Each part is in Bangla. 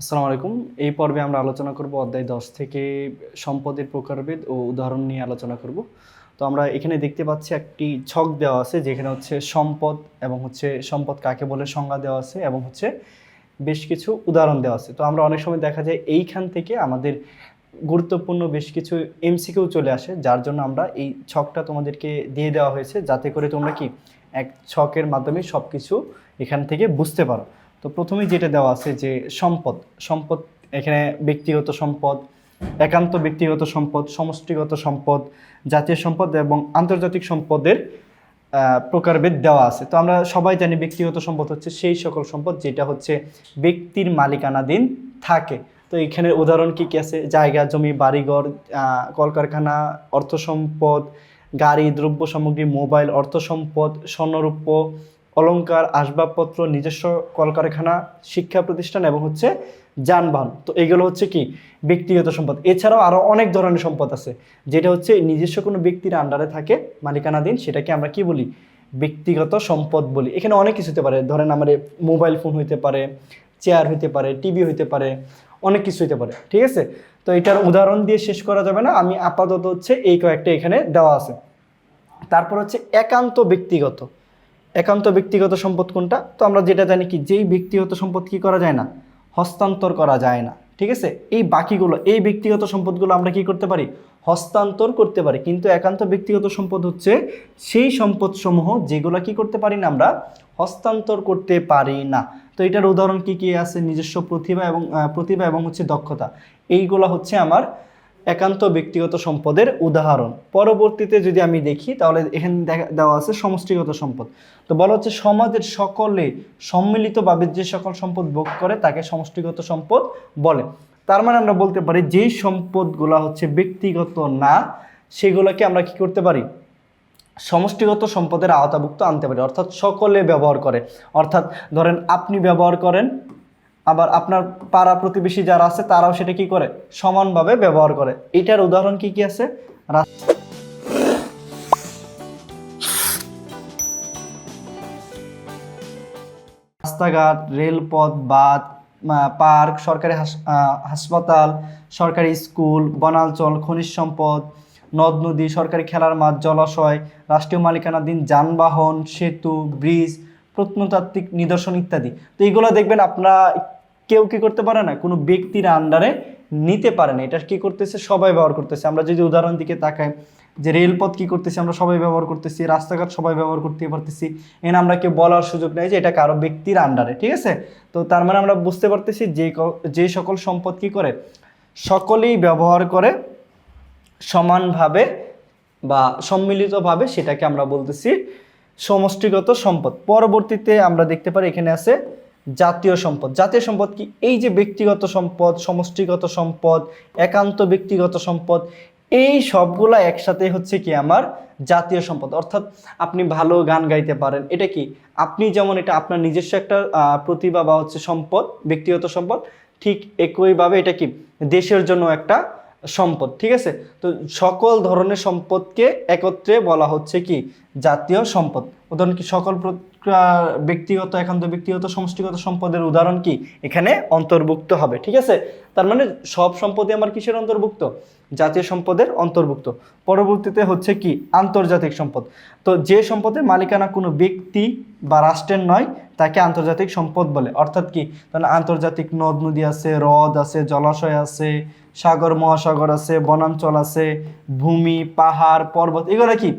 আসসালামু আলাইকুম। এই পর্বে আমরা আলোচনা করব অধ্যায় 10 থেকে সম্পদের প্রকারভেদ ও উদাহরণ নিয়ে আলোচনা করব। তো আমরা এখানে দেখতে পাচ্ছি একটি ছক দেওয়া আছে যেখানে হচ্ছে সম্পদ এবং হচ্ছে সম্পদ কাকে বলে সংজ্ঞা দেওয়া আছে এবং হচ্ছে বেশ কিছু উদাহরণ দেওয়া আছে। তো আমরা অনেক সময় দেখা যায় এইখান থেকে আমাদের গুরুত্বপূর্ণ বেশ কিছু এমসিকিউ চলে আসে, যার জন্য আমরা এই ছকটা তোমাদেরকে দিয়ে দেওয়া হয়েছে যাতে করে তোমরা কি এক ছকের মাধ্যমে সব কিছু এখান থেকে বুঝতে পারো। তো প্রথমেই যেটা দেওয়া আছে যে সম্পদ সম্পদ এখানে ব্যক্তিগত সম্পদ, একান্ত ব্যক্তিগত সম্পদ, সমষ্টিগত সম্পদ, জাতীয় সম্পদ এবং আন্তর্জাতিক সম্পদের প্রকারভেদ দেওয়া আছে। তো আমরা সবাই জানি ব্যক্তিগত সম্পদ হচ্ছে সেই সকল সম্পদ যেটা হচ্ছে ব্যক্তির মালিকানাধীন থাকে। তো এখানে উদাহরণ কি কি আছে? জায়গা জমি বাড়িঘর, কলকারখানা, অর্থ সম্পদ, গাড়ি দ্রব্য সামগ্রী, মোবাইল, অর্থ সম্পদ, স্বর্ণরূপ্য, অলংকার, আসবাবপত্র, নিজস্ব কলকারখানা, শিক্ষা প্রতিষ্ঠান এবং হচ্ছে যানবাহন। তো এগুলো হচ্ছে কি ব্যক্তিগত সম্পদ। এছাড়াও আরও অনেক ধরনের সম্পদ আছে যেটা হচ্ছে নিজস্ব কোনো ব্যক্তির আন্ডারে থাকে, মালিকানাধীন, সেটাকে আমরা কি বলি? ব্যক্তিগত সম্পদ বলি। এখানে অনেক কিছু হতে পারে, ধরেন আমার মোবাইল ফোন হইতে পারে, চেয়ার হইতে পারে, টিভি হইতে পারে, অনেক কিছু হইতে পারে। ঠিক আছে, তো এটার উদাহরণ দিয়ে শেষ করা যাবে না, আমি আপাতত হচ্ছে এই কয়েকটা এখানে দেওয়া আছে। তারপর হচ্ছে একান্ত ব্যক্তিগত। একান্ত ব্যক্তিগত সম্পদ কোনটা? তো আমরা যেটা জানি কি যেই ব্যক্তিগত সম্পদ কি করা যায় না, হস্তান্তর করা যায় না। ঠিক আছে, এই বাকিগুলো এই ব্যক্তিগত সম্পদগুলো আমরা কি করতে পারি? হস্তান্তর করতে পারি। কিন্তু একান্ত ব্যক্তিগত সম্পদ হচ্ছে সেই সম্পদসমূহ যেগুলো কি করতে পারি না, আমরা হস্তান্তর করতে পারি না। তো এটার উদাহরণ কি কি আছে? নিজস্ব প্রতিভা এবং হচ্ছে দক্ষতা। এইগুলো হচ্ছে আমার একান্ত ব্যক্তিগত সম্পদের উদাহরণ। পরবর্তীতে যদি আমি দেখি তাহলে এখানে দেওয়া আছে সমষ্টিগত সম্পদ। তো বলা হচ্ছে সমাজের সকলে সম্মিলিতভাবে যে সকল সম্পদ ভোগ করে তাকে সমষ্টিগত সম্পদ বলে। তার মানে আমরা বলতে পারি যেই সম্পদগুলো হচ্ছে ব্যক্তিগত না সেগুলোকে আমরা কি করতে পারি? সমষ্টিগত সম্পদের আওতাভুক্ত আনতে পারি, অর্থাৎ সকলে ব্যবহার করে। অর্থাৎ ধরেন আপনি ব্যবহার করেন, আবার আপনার পাড়া প্রতিবেশী যারা আছে তারাও সেটা কি করে? সমানভাবে ব্যবহার করে। এটার উদাহরণ কি কি আছে? রাস্তাঘাট, রেলপথ, বাঁধ, পার্ক, সরকারি হাসপাতাল, সরকারি স্কুল, বনাঞ্চল, খনিজ সম্পদ, নদ নদী, সরকারি খেলার মাঠ, জলাশয়, রাষ্ট্রীয় মালিকানাধীন যানবাহন, সেতু, ব্রিজ, প্রত্নতাত্ত্বিক নিদর্শন ইত্যাদি। তো এইগুলো দেখবেন আপনারা কেউ কি করতে পারে না, কোনো ব্যক্তির আন্ডারে নিতে পারে না। এটা কি করতেছে? সবাই ব্যবহার করতেছে। আমরা যদি উদাহরণ দিকে তাকাই যে রেলপথ কি করতেছি? আমরা সবাই ব্যবহার করতেছি। রাস্তাঘাট সবাই ব্যবহার করতে পারতেছি। এখানে আমরা কেউ বলার সুযোগ নেই যে এটা কারো ব্যক্তির আন্ডারে। ঠিক আছে, তো তার মানে আমরা বুঝতে পারতেছি যে সকল সম্পদ কি করে সকলেই ব্যবহার করে সমানভাবে বা সম্মিলিতভাবে, সেটাকে আমরা বলতেছি সমষ্টিগত সম্পদ। পরবর্তীতে আমরা দেখতে পারি এখানে আছে জাতীয় সম্পদ। জাতীয় সম্পদ কি? এই যে ব্যক্তিগত সম্পদ, সমষ্টিগত সম্পদ, একান্ত ব্যক্তিগত সম্পদ, এই সবগুলা একসাথে হচ্ছে কি আমার জাতীয় সম্পদ। অর্থাৎ আপনি ভালো গান গাইতে পারেন, এটা কি আপনি যেমন এটা আপনার নিজস্ব একটা প্রতিভা বা হচ্ছে সম্পদ, ব্যক্তিগত সম্পদ, ঠিক একইভাবে এটা কি দেশের জন্য একটা সম্পদ। ঠিক আছে, তো সকল ধরনের সম্পদকে একত্রে বলা হচ্ছে কি জাতীয় সম্পদ। উদাহরণ কি? সকল ব্যক্তিগত, একান্ত ব্যক্তিগত, সমষ্টিগত সম্পদের উদাহরণ কি এখানে অন্তর্ভুক্ত হবে। ঠিক আছে, তার মানে সব সম্পদই আমার কিসের অন্তর্ভুক্ত? জাতীয় সম্পদের অন্তর্ভুক্ত। পরবর্তীতে হচ্ছে কি আন্তর্জাতিক সম্পদ। তো যে সম্পদের মালিকানা কোনো ব্যক্তি বা রাষ্ট্রের নয় তাকে আন্তর্জাতিক সম্পদ বলে। অর্থাৎ কি? তাহলে আন্তর্জাতিক নদ নদী আছে, হ্রদ আছে, জলাশয় আছে, সাগর মহাসাগর আছে, বনাঞ্চল আছে, ভূমি, পাহাড়, পর্বত, এগুলো কি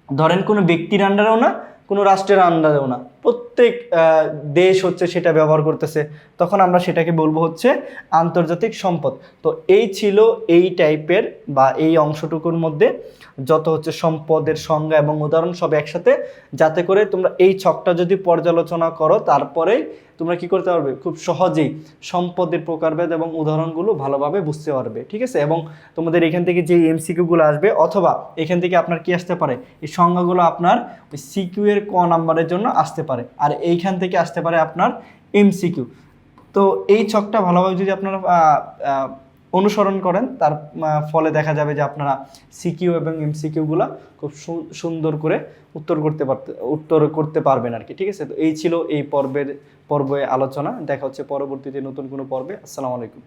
ধরেন কোনো ব্যক্তির আন্ডারেও না, কোনো রাষ্ট্রের আন্ডারেও না, প্রত্যেক দেশ হচ্ছে সেটা ব্যবহার করতেছে, তখন আমরা সেটাকে বলবো হচ্ছে আন্তর্জাতিক সম্পদ। তো এই ছিল এই টাইপের বা এই অংশটুকুর মধ্যে যত হচ্ছে সম্পদের সংজ্ঞা এবং উদাহরণ সব একসাথে, যাতে করে তোমরা এই ছকটা যদি পর্যালোচনা করো তারপরে তোমরা কি করতে পারবে? খুব সহজেই সম্পদের প্রকারভেদ এবং উদাহরণগুলো ভালোভাবে বুঝতে পারবে। ঠিক আছে, এবং তোমাদের এখান থেকে যে এমসিকিউগুলো আসবে, অথবা এখান থেকে আপনার কি আসতে পারে, এই সংজ্ঞাগুলো আপনার ওই সিকিউ এর ক নাম্বারের জন্য আসতে পারে, আর এইখান থেকে আসতে পারে আপনার এমসিকিউ। তো এই ছকটা ভালোভাবে যদি আপনারা অনুসরণ করেন, তার ফলে দেখা যাবে যে আপনারা সিকিউ এবং এমসিকিউগুলো খুব সুন্দর করে উত্তর করতে পারবেন আর কি। ঠিক আছে, তো এই ছিল এই পর্বে আলোচনা। দেখা হচ্ছে পরবর্তীতে নতুন কোনো পর্বে। আসসালামু আলাইকুম।